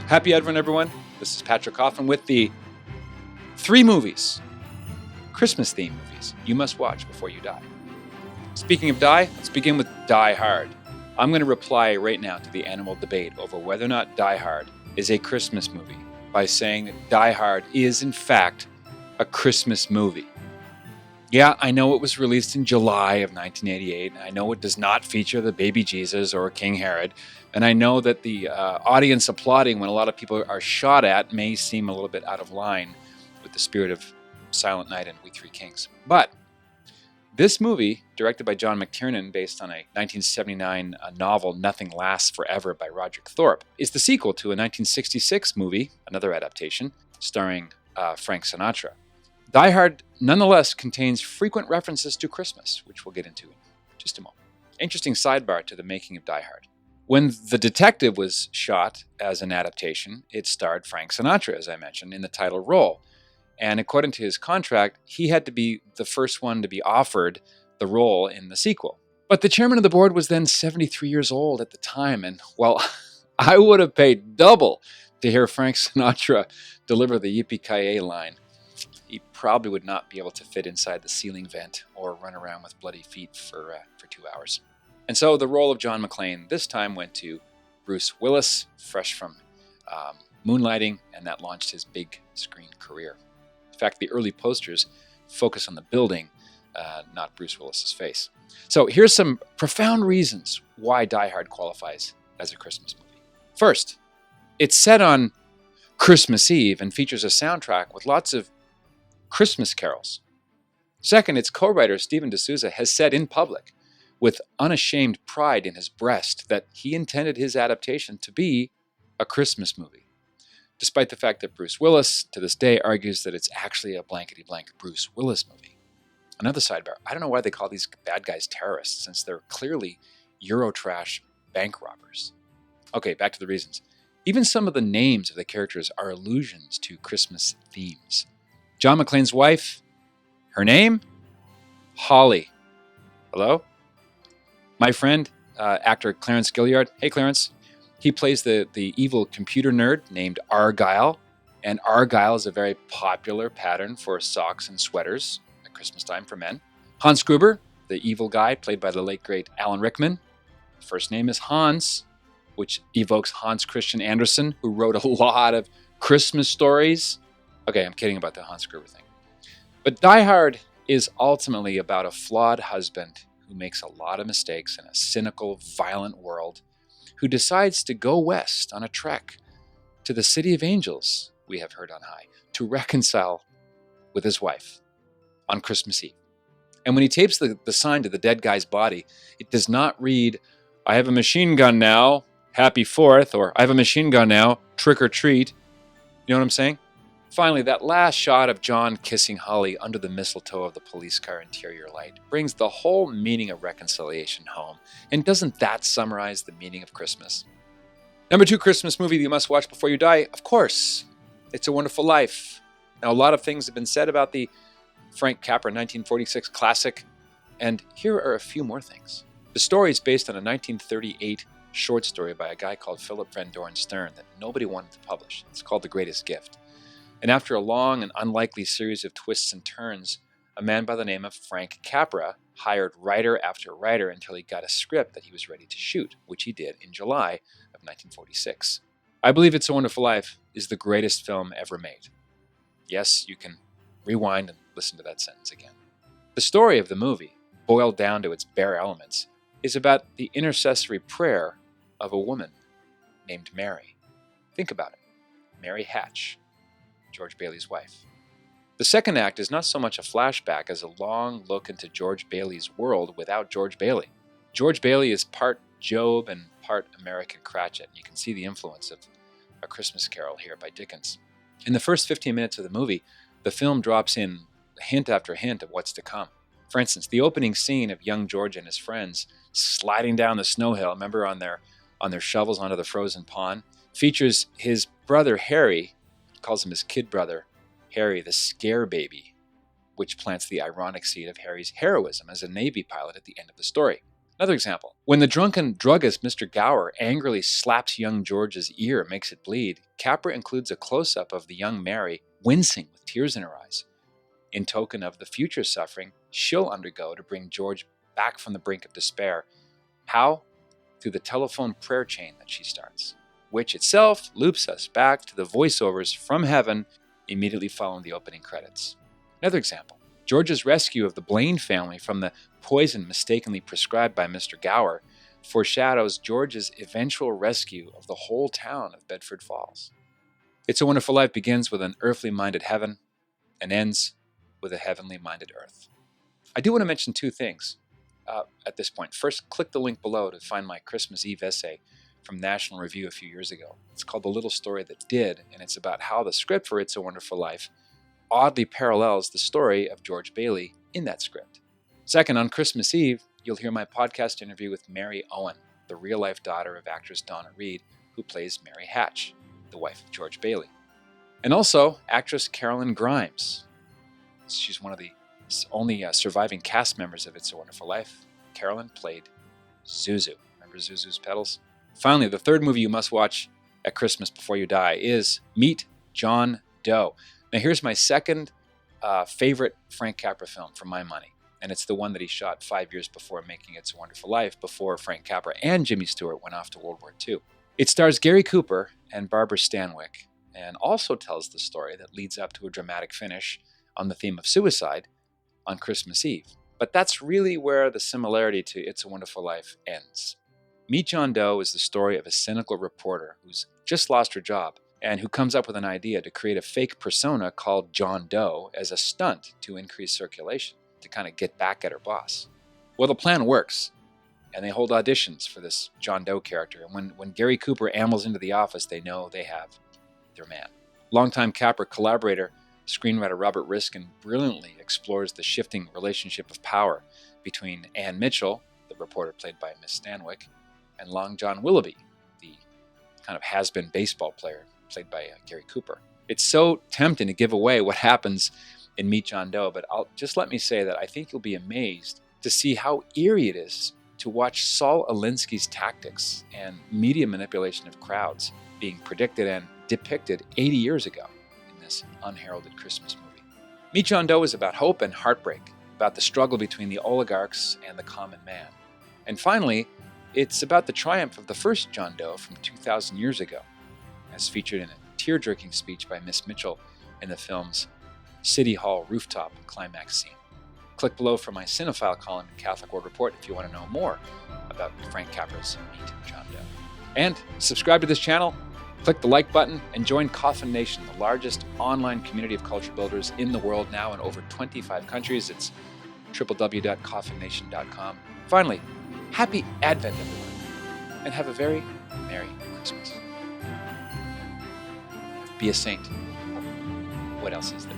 Happy Advent, everyone. This is Patrick Coffin with the 3 movies, Christmas-themed movies, you must watch before you die. Speaking of die, let's begin with Die Hard. I'm going to reply right now to the animal debate over whether or not Die Hard is a Christmas movie by saying that Die Hard is, in fact, a Christmas movie. Yeah, I know it was released in July of 1988. I know it does not feature the baby Jesus or King Herod. And I know that the audience applauding when a lot of people are shot at may seem a little bit out of line with the spirit of Silent Night and We Three Kings. But this movie, directed by John McTiernan, based on a 1979 novel, Nothing Lasts Forever by Roderick Thorp, is the sequel to a 1966 movie, another adaptation, starring Frank Sinatra. Die Hard, nonetheless, contains frequent references to Christmas, which we'll get into in just a moment. Interesting sidebar to the making of Die Hard. When The Detective was shot as an adaptation, it starred Frank Sinatra, as I mentioned, in the title role. And according to his contract, he had to be the first one to be offered the role in the sequel. But the chairman of the board was then 73 years old at the time, and, well, I would have paid double to hear Frank Sinatra deliver the Yippee-ki-yay line. He probably would not be able to fit inside the ceiling vent or run around with bloody feet for 2 hours. And so the role of John McClane this time went to Bruce Willis, fresh from Moonlighting, and that launched his big screen career. In fact, the early posters focus on the building, not Bruce Willis's face. So here's some profound reasons why Die Hard qualifies as a Christmas movie. First, it's set on Christmas Eve and features a soundtrack with lots of Christmas carols. Second, its co-writer Stephen D'Souza has said in public, with unashamed pride in his breast, that he intended his adaptation to be a Christmas movie, despite the fact that Bruce Willis, to this day, argues that it's actually a blankety-blank Bruce Willis movie. Another sidebar, I don't know why they call these bad guys terrorists, since they're clearly Eurotrash bank robbers. Okay, back to the reasons. Even some of the names of the characters are allusions to Christmas themes. John McClane's wife, her name? Holly. Hello? My friend, actor Clarence Gilliard. Hey, Clarence. He plays the evil computer nerd named Argyle. And Argyle is a very popular pattern for socks and sweaters at Christmas time for men. Hans Gruber, the evil guy played by the late, great Alan Rickman. First name is Hans, which evokes Hans Christian Andersen, who wrote a lot of Christmas stories. Okay, I'm kidding about the Hans Gruber thing. But Die Hard is ultimately about a flawed husband who makes a lot of mistakes in a cynical, violent world, who decides to go west on a trek to the City of Angels, we have heard on high, to reconcile with his wife on Christmas Eve. And when he tapes the sign to the dead guy's body, it does not read, "I have a machine gun now, happy 4th," or "I have a machine gun now, trick or treat." You know what I'm saying? Finally, that last shot of John kissing Holly under the mistletoe of the police car interior light brings the whole meaning of reconciliation home. And doesn't that summarize the meaning of Christmas? Number 2 Christmas movie that you must watch before you die, of course, It's a Wonderful Life. Now, a lot of things have been said about the Frank Capra 1946 classic, and here are a few more things. The story is based on a 1938 short story by a guy called Philip Van Doren Stern that nobody wanted to publish. It's called The Greatest Gift. And after a long and unlikely series of twists and turns, a man by the name of Frank Capra hired writer after writer until he got a script that he was ready to shoot, which he did in July of 1946. I believe It's a Wonderful Life is the greatest film ever made. Yes, you can rewind and listen to that sentence again. The story of the movie, boiled down to its bare elements, is about the intercessory prayer of a woman named Mary. Think about it. Mary Hatch, George Bailey's wife. The second act is not so much a flashback as a long look into George Bailey's world without George Bailey. George Bailey is part Job and part American Cratchit. You can see the influence of A Christmas Carol here by Dickens. In the first 15 minutes of the movie, the film drops in hint after hint of what's to come. For instance, the opening scene of young George and his friends sliding down the snow hill, remember on their shovels onto the frozen pond, features his brother Harry, he calls him his kid brother, Harry the Scare Baby, which plants the ironic seed of Harry's heroism as a Navy pilot at the end of the story. Another example, when the drunken druggist Mr. Gower angrily slaps young George's ear and makes it bleed, Capra includes a close-up of the young Mary wincing with tears in her eyes, in token of the future suffering she'll undergo to bring George back from the brink of despair. How? Through the telephone prayer chain that she starts, which itself loops us back to the voiceovers from heaven immediately following the opening credits. Another example, George's rescue of the Blaine family from the poison mistakenly prescribed by Mr. Gower foreshadows George's eventual rescue of the whole town of Bedford Falls. It's a Wonderful Life begins with an earthly-minded heaven and ends with a heavenly-minded earth. I do want to mention two things at this point. First, click the link below to find my Christmas Eve essay from National Review a few years ago. It's called The Little Story That Did, and it's about how the script for It's a Wonderful Life oddly parallels the story of George Bailey in that script. Second, on Christmas Eve, you'll hear my podcast interview with Mary Owen, the real-life daughter of actress Donna Reed, who plays Mary Hatch, the wife of George Bailey. And also, actress Carolyn Grimes. She's one of the only surviving cast members of It's a Wonderful Life. Carolyn played Zuzu. Remember Zuzu's Petals? Finally, the third movie you must watch at Christmas before you die is Meet John Doe. Now here's my second favorite Frank Capra film for my money, and it's the one that he shot 5 years before making It's a Wonderful Life, before Frank Capra and Jimmy Stewart went off to World War II. It stars Gary Cooper and Barbara Stanwyck, and also tells the story that leads up to a dramatic finish on the theme of suicide on Christmas Eve. But that's really where the similarity to It's a Wonderful Life ends. Meet John Doe is the story of a cynical reporter who's just lost her job and who comes up with an idea to create a fake persona called John Doe as a stunt to increase circulation, to kind of get back at her boss. Well, the plan works, and they hold auditions for this John Doe character, and when Gary Cooper ambles into the office, they know they have their man. Longtime Capra collaborator, screenwriter Robert Riskin brilliantly explores the shifting relationship of power between Ann Mitchell, the reporter played by Miss Stanwyck, and Long John Willoughby, the kind of has-been baseball player played by Gary Cooper. It's so tempting to give away what happens in Meet John Doe, but just let me say that I think you'll be amazed to see how eerie it is to watch Saul Alinsky's tactics and media manipulation of crowds being predicted and depicted 80 years ago in this unheralded Christmas movie. Meet John Doe is about hope and heartbreak, about the struggle between the oligarchs and the common man. And finally, it's about the triumph of the first John Doe from 2,000 years ago, as featured in a tear-jerking speech by Miss Mitchell in the film's City Hall rooftop climax scene. Click below for my cinephile column in Catholic World Report if you want to know more about Frank Capra's Meet John Doe. And subscribe to this channel, click the like button, and join Coffin Nation, the largest online community of culture builders in the world, now in over 25 countries. It's www.coffinnation.com. Finally, happy Advent, everyone, and have a very Merry Christmas. Be a saint. What else is there?